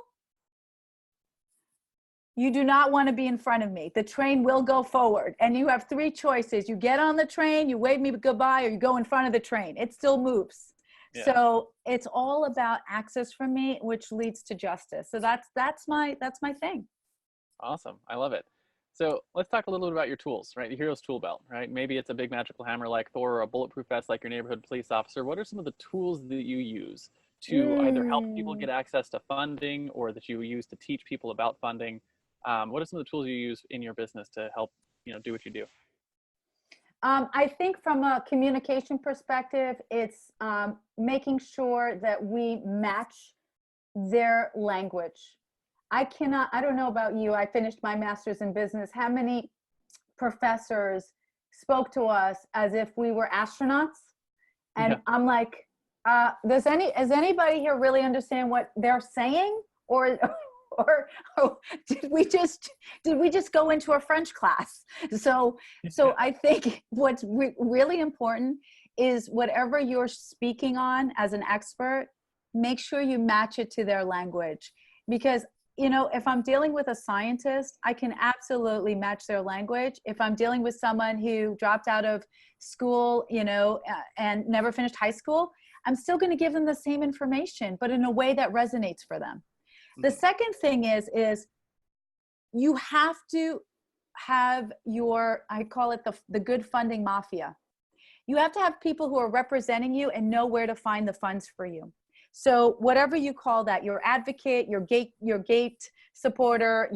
you do not want to be in front of me. The train will go forward. And you have three choices. You get on the train, you wave me goodbye, or you go in front of the train. It still moves. Yeah. So it's all about access for me, which leads to justice. So that's my thing. Awesome. I love it. So let's talk a little bit about your tools, right? Your hero's tool belt, right? Maybe it's a big magical hammer like Thor or a bulletproof vest like your neighborhood police officer. What are some of the tools that you use to either help people Mm. get access to funding or that you use to teach people about funding? What are some of the tools you use in your business to help, do what you do? I think from a communication perspective, it's making sure that we match their language. I don't know about you. I finished my master's in business. How many professors spoke to us as if we were astronauts? And Yeah. I'm like, does anybody here really understand what they're saying? Or, or did we just go into a French class? So I think what's really important is whatever you're speaking on as an expert, make sure you match it to their language. Because if I'm dealing with a scientist, I can absolutely match their language. If I'm dealing with someone who dropped out of school, and never finished high school, I'm still going to give them the same information, but in a way that resonates for them. The second thing is you have to have I call it the good funding mafia. You have to have people who are representing you and know where to find the funds for you. So whatever you call that, your advocate, your gate supporter,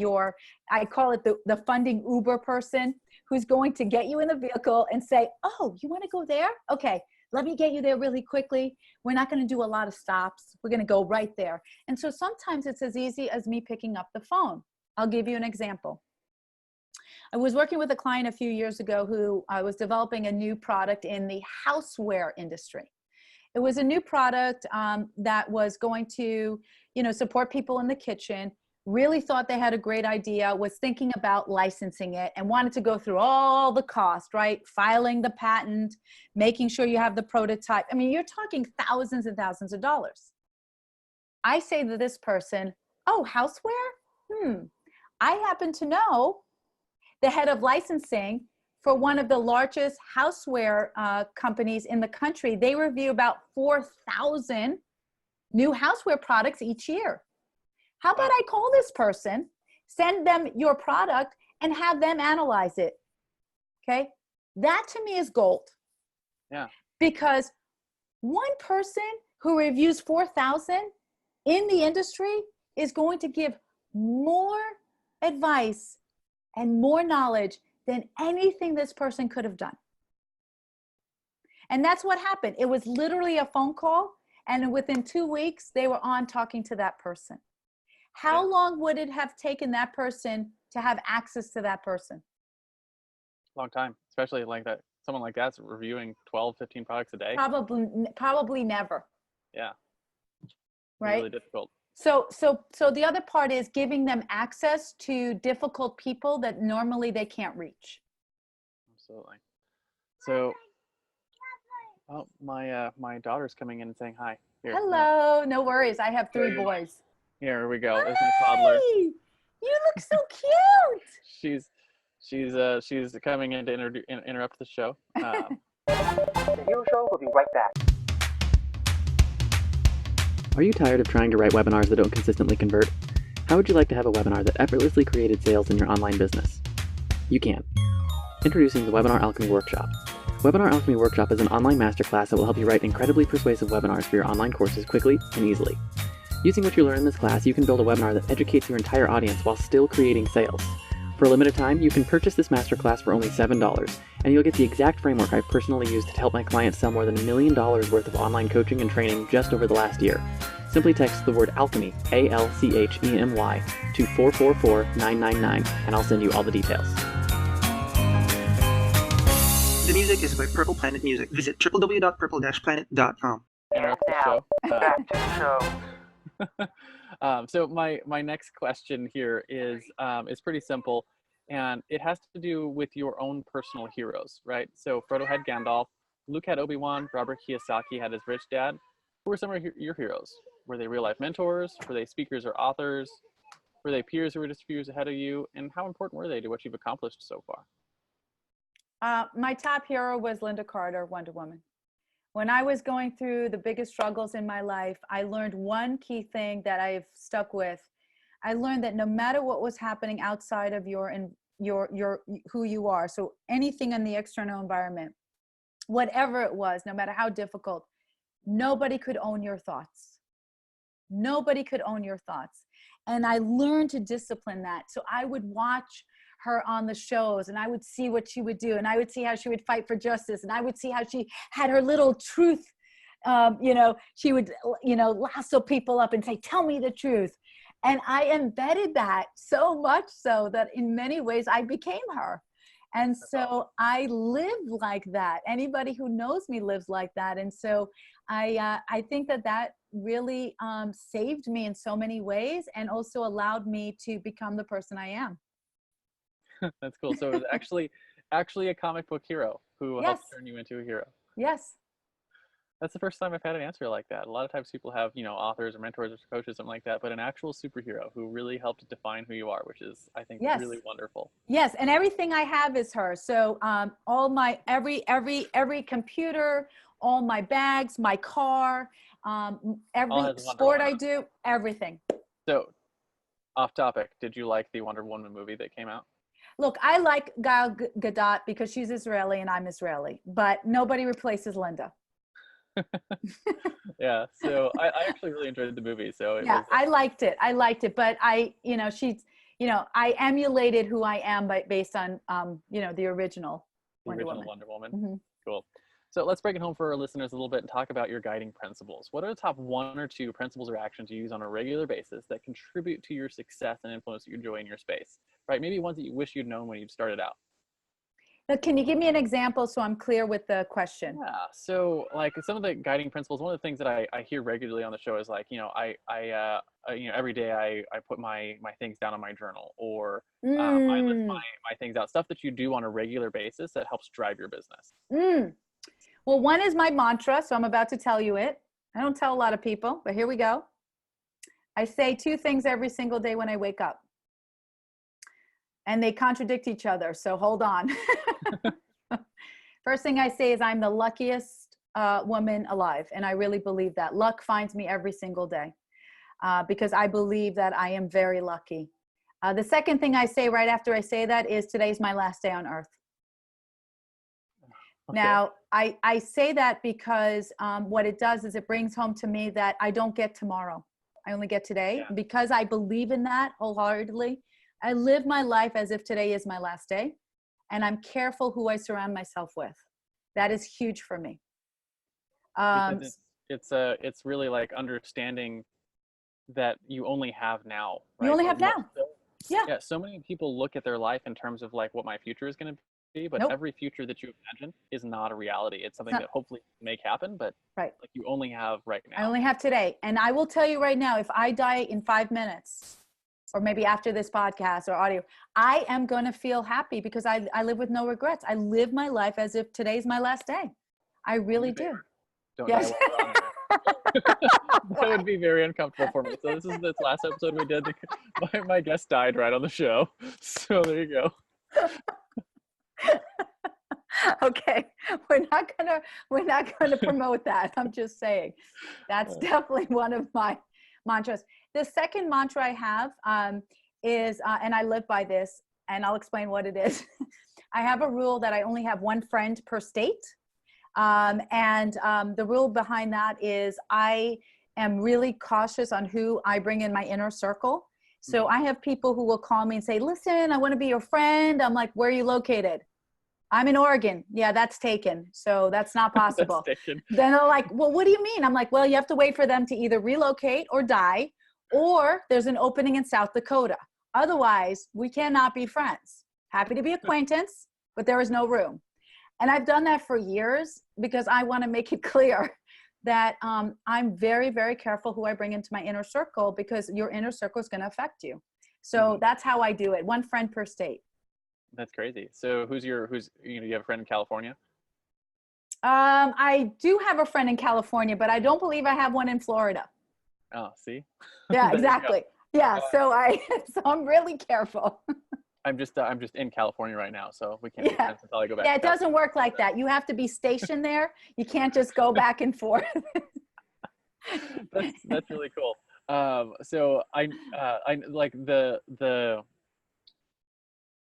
I call it the funding Uber person who's going to get you in the vehicle and say, oh, you want to go there? Okay, let me get you there really quickly. We're not going to do a lot of stops. We're going to go right there. And so sometimes it's as easy as me picking up the phone. I'll give you an example. I was working with a client a few years ago who was developing a new product in the houseware industry. It was a new product that was going to, support people in the kitchen, really thought they had a great idea, was thinking about licensing it and wanted to go through all the cost, right? Filing the patent, making sure you have the prototype. I mean, you're talking thousands and thousands of dollars. I say to this person, oh, houseware? I happen to know the head of licensing for one of the largest houseware companies in the country. They review about 4,000 new houseware products each year. How about I call this person, send them your product, and have them analyze it? Okay. That to me is gold. Yeah. Because one person who reviews 4,000 in the industry is going to give more advice and more knowledge than anything this person could have done. And that's what happened. It was literally a phone call, and within 2 weeks, they were on talking to that person. How long would it have taken that person to have access to that person? Long time, especially like that. Someone like that's reviewing 12, 15 products a day. Probably never. Yeah. Right. Really difficult. So the other part is giving them access to difficult people that normally they can't reach. Absolutely. So, my daughter's coming in and saying hi. Here, Hello. No worries. I have 3 boys. Here we go. There's my toddler. You look so cute. She's coming in to interrupt the show. The Hero Show will be right back. Are you tired of trying to write webinars that don't consistently convert? How would you like to have a webinar that effortlessly created sales in your online business? You can. Introducing the Webinar Alchemy Workshop. Webinar Alchemy Workshop is an online masterclass that will help you write incredibly persuasive webinars for your online courses quickly and easily. Using what you learn in this class, you can build a webinar that educates your entire audience while still creating sales. For a limited time, you can purchase this masterclass for only $7, and you'll get the exact framework I've personally used to help my clients sell more than $1 million worth of online coaching and training just over the last year. Simply text the word alchemy, ALCHEMY, to 444999, and I'll send you all the details. The music is by Purple Planet Music. Visit www.purple-planet.com. Interrupt the show. Back to the show. So my next question here is pretty simple, and it has to do with your own personal heroes, right? So Frodo had Gandalf, Luke had Obi-Wan, Robert Kiyosaki had his rich dad. Who were some of your heroes? Were they real-life mentors? Were they speakers or authors? Were they peers who were just a few years ahead of you? And how important were they to what you've accomplished so far? My top hero was Linda Carter, Wonder Woman. When I was going through the biggest struggles in my life, I learned one key thing that I've stuck with. I learned that no matter what was happening outside of your who you are, so anything in the external environment, whatever it was, no matter how difficult, nobody could own your thoughts. Nobody could own your thoughts. And I learned to discipline that. So I would watch her on the shows, and I would see what she would do, and I would see how she would fight for justice, and I would see how she had her little truth. She would, lasso people up and say, tell me the truth. And I embedded that so much so that in many ways I became her. And so I live like that. Anybody who knows me lives like that. And so I think that really saved me in so many ways, and also allowed me to become the person I am. That's cool. So it was actually a comic book hero who helped turn you into a hero. Yes. That's the first time I've had an answer like that. A lot of times people have, authors or mentors or coaches, something like that, but an actual superhero who really helped define who you are, which is, I think, really wonderful. Yes. And everything I have is her. So all my, every computer, all my bags, my car, every sport I do, everything. So off topic, did you like the Wonder Woman movie that came out? Look, I like Gal Gadot because she's Israeli and I'm Israeli, but nobody replaces Linda. Yeah, so I actually really enjoyed the movie. So I liked it, but I emulated who I am based on the original Wonder Woman. Mm-hmm. Cool. So let's break it home for our listeners a little bit and talk about your guiding principles. What are the top 1 or 2 principles or actions you use on a regular basis that contribute to your success and influence that you enjoy in your space? Right? Maybe ones that you wish you'd known when you started out. Now, can you give me an example so I'm clear with the question? Yeah. So like some of the guiding principles, one of the things that I hear regularly on the show is like, every day I put my things down on my journal, or I list my things out, stuff that you do on a regular basis that helps drive your business. Well, one is my mantra, so I'm about to tell you it. I don't tell a lot of people, but here we go. I say 2 things every single day when I wake up. And they contradict each other, so hold on. First thing I say is I'm the luckiest woman alive, and I really believe that. Luck finds me every single day because I believe that I am very lucky. The second thing I say right after I say that is today's my last day on earth. Okay. Now, I say that because what it does is it brings home to me that I don't get tomorrow. I only get today. Yeah. Because I believe in that wholeheartedly, I live my life as if today is my last day, and I'm careful who I surround myself with. That is huge for me. It's really like understanding that you only have now. Right? You only have now. Yeah. So many people look at their life in terms of like what my future is going to be, but every future that you imagine is not a reality. It's something that hopefully make happen, but like you only have right now. I only have today. And I will tell you right now, if I die in 5 minutes, or maybe after this podcast or audio, I am going to feel happy because I live with no regrets. I live my life as if today's my last day. I really do. Don't die while we're on there. That would be very uncomfortable for me. So this is this last episode we did. My guest died right on the show. So there you go. Okay. We're not gonna promote that. I'm just saying. That's definitely one of my mantras. The second mantra I have is, and I live by this, and I'll explain what it is. I have a rule that I only have 1 friend per state. The rule behind that is I am really cautious on who I bring in my inner circle. So I have people who will call me and say, listen, I want to be your friend. I'm like, where are you located? I'm in Oregon. Yeah, that's taken. So that's not possible. Then they're like, well, what do you mean? I'm like, well, you have to wait for them to either relocate or die, or there's an opening in South Dakota. Otherwise, we cannot be friends. Happy to be acquaintance, but there is no room. And I've done that for years because I want to make it clear that I'm very, very careful who I bring into my inner circle, because your inner circle is going to affect you. So that's how I do it. 1 friend per state. That's crazy. So you have a friend in California? I do have a friend in California, but I don't believe I have one in Florida. Oh, see? Yeah, exactly. Yeah. So I'm really careful. I'm just in California right now, so we can't make Yeah. sense until I go back. Yeah, to it doesn't work like that. You have to be stationed there. You can't just go back and forth. That's really cool. So I like the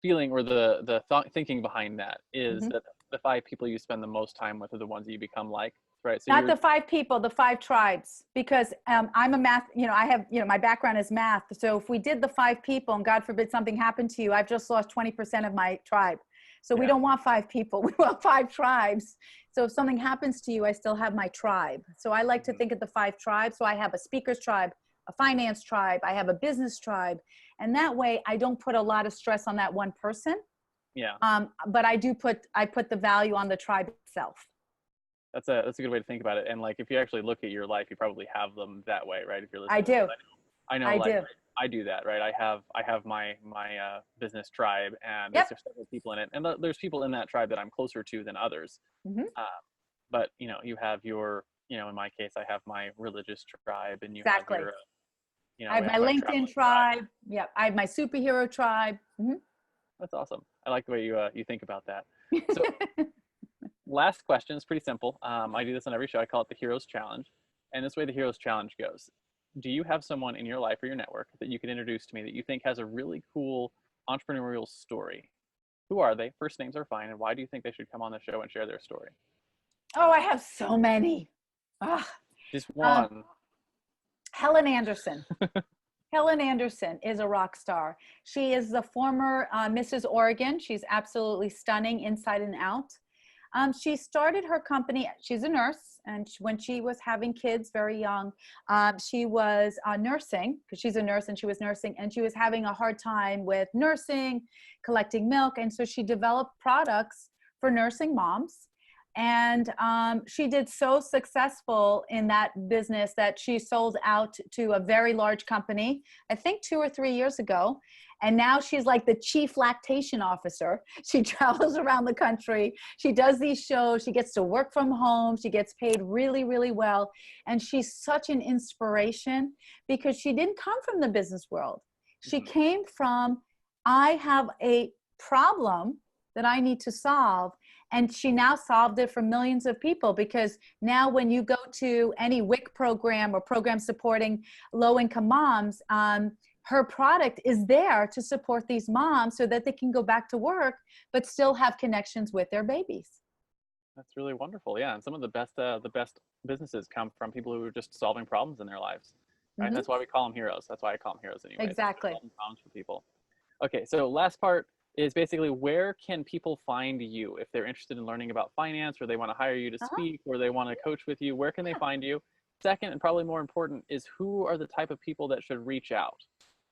feeling or the thought thinking behind that is Mhm. that the 5 people you spend the most time with are the ones that you become like, right? So Not you're the 5 people, the 5 tribes, because I'm a math, I have, my background is math. So if we did the 5 people and God forbid something happened to you, I've just lost 20% of my tribe. So we Yeah. don't want 5 people, we want 5 tribes. So if something happens to you, I still have my tribe. So I like to think of the 5 tribes. So I have a speaker's tribe, a finance tribe, I have a business tribe. And that way I don't put a lot of stress on that one person. Yeah. But I put the value on the tribe itself. That's a good way to think about it. And like, if you actually look at your life, you probably have them that way, right? If you're listening, I do. I know, I like do. I do that, right? I have my business tribe, and Yep. there's several people in it, and there's people in that tribe that I'm closer to than others. Mm-hmm. But you have your, in my case, I have my religious tribe, and you Exactly. have your, I have we my have our LinkedIn tribe. Yep. I have my superhero tribe. Mm-hmm. That's awesome. I like the way you think about that. So last question is pretty simple. I do this on every show. I call it the Heroes Challenge. And this way the Heroes Challenge goes. Do you have someone in your life or your network that you can introduce to me that you think has a really cool entrepreneurial story? Who are they? First names are fine. And why do you think they should come on the show and share their story? Oh, I have so many. Just one. Helen Anderson. Helen Anderson is a rock star. She is the former Mrs. Oregon. She's absolutely stunning inside and out. She started her company. She's a nurse, and when she was having kids very young, she was nursing, because she's a nurse and she was nursing, and she was having a hard time with nursing, collecting milk. And so she developed products for nursing moms. And she did so successful in that business that she sold out to a very large company, I think 2 or 3 years ago. And now she's like the chief lactation officer. She travels around the country. She does these shows. She gets to work from home. She gets paid really, really well. And she's such an inspiration because she didn't come from the business world. She came from, I have a problem that I need to solve. And she now solved it for millions of people, because now when you go to any WIC program or program supporting low-income moms, her product is there to support these moms so that they can go back to work, but still have connections with their babies. That's really wonderful. Yeah. And some of the best businesses come from people who are just solving problems in their lives. Right. Mm-hmm. That's why we call them heroes. That's why I call them heroes anyway. Exactly. Solving problems for people. Okay. So last part is basically, where can people find you if they're interested in learning about finance, or they want to hire you to speak, or they want to coach with you? Where can they find you? Second, and probably more important, is who are the type of people that should reach out?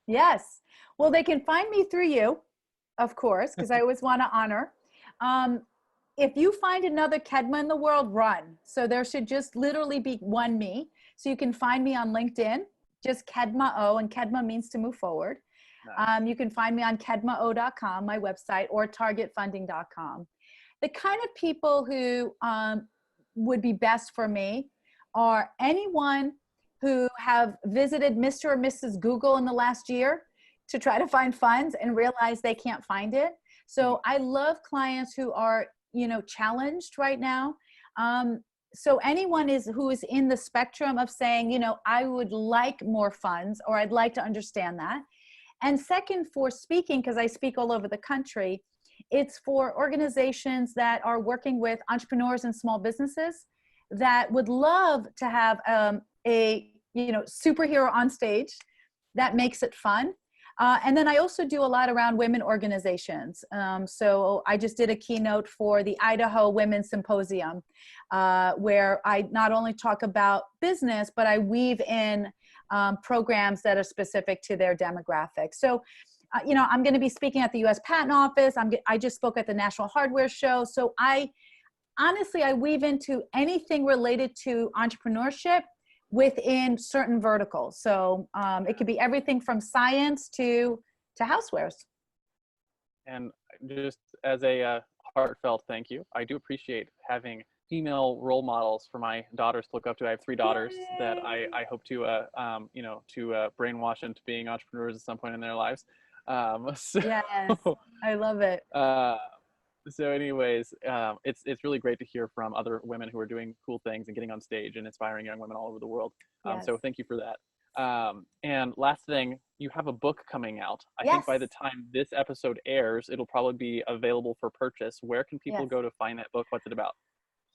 Yes. Well, they can find me through you, of course, because I always want to honor. If you find another Kedma in the world, run. So there should just literally be one me. So you can find me on LinkedIn, just Kedma Ough, and Kedma means to move forward. Nice. You can find me on KedmaOugh.com, my website, or targetfunding.com. The kind of people who would be best for me are anyone who have visited Mr. or Mrs. Google in the last year to try to find funds and realize they can't find it. So I love clients who are, challenged right now. So anyone who is in the spectrum of saying, I would like more funds, or I'd like to understand that. And second, for speaking, because I speak all over the country, it's for organizations that are working with entrepreneurs and small businesses that would love to have a superhero on stage that makes it fun. And then I also do a lot around women organizations. So I just did a keynote for the Idaho Women's Symposium, where I not only talk about business, but I weave in programs that are specific to their demographic. So, I'm going to be speaking at the U.S. Patent Office. I just spoke at the National Hardware Show. So I weave into anything related to entrepreneurship within certain verticals. So it could be everything from science to housewares. And just as a heartfelt thank you, I do appreciate having female role models for my daughters to look up to. I have 3 daughters that I hope to brainwash into being entrepreneurs at some point in their lives. So, Yes, I love it. so anyways, it's really great to hear from other women who are doing cool things and getting on stage and inspiring young women all over the world. Yes. So thank you for that. And last thing, you have a book coming out. I Yes. think by the time this episode airs, it'll probably be available for purchase. Where can people Yes. go to find that book? What's it about?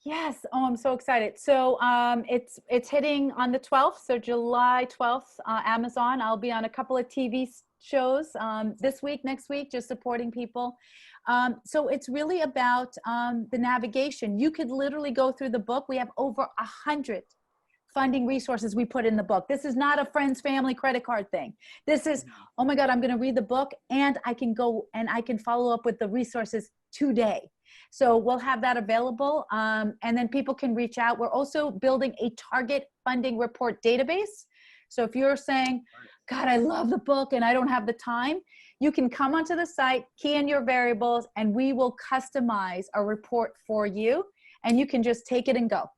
Yes. Oh, I'm so excited. So it's hitting on the 12th. So July 12th, Amazon. I'll be on a couple of TV shows this week, next week, just supporting people. So it's really about the navigation. You could literally go through the book. We have over 100 funding resources we put in the book. This is not a friends, family, credit card thing. This is, oh my God, I'm going to read the book and I can go and I can follow up with the resources today. So we'll have that available. And then people can reach out. We're also building a target funding report database. So if you're saying, God, I love the book and I don't have the time, you can come onto the site, key in your variables, and we will customize a report for you. And you can just take it and go.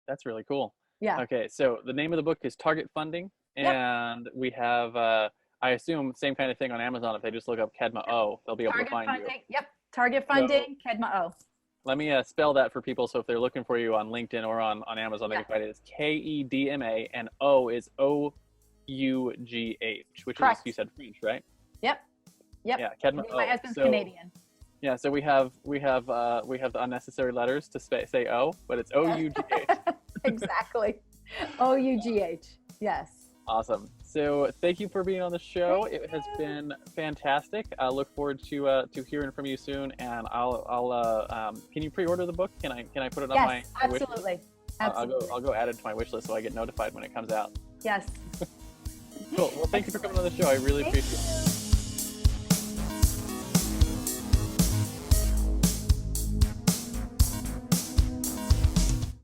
That's really cool. Yeah. Okay, so the name of the book is Target Funding, and we have, I assume, same kind of thing on Amazon. If they just look up Kedma Ough, they'll be able to find you. Yep. Target Funding, Kedma Ough. Let me spell that for people. So if they're looking for you on LinkedIn or on Amazon, they can find it as Kedma, and O is Ough, which Correct. is, you said French, right? Yep. Yeah, Kedma Ough. My husband's Canadian. Yeah, so we have the unnecessary letters to say O, but it's Ough. Exactly. Ough. Yes. Awesome. So thank you for being on the show. It has been fantastic. I look forward to hearing from you soon. And I'll can you pre-order the book? Can I put it on my wish list? Absolutely. Absolutely. I'll go add it to my wish list so I get notified when it comes out. Yes. Cool. Well, thank you for coming on the show. I really appreciate it.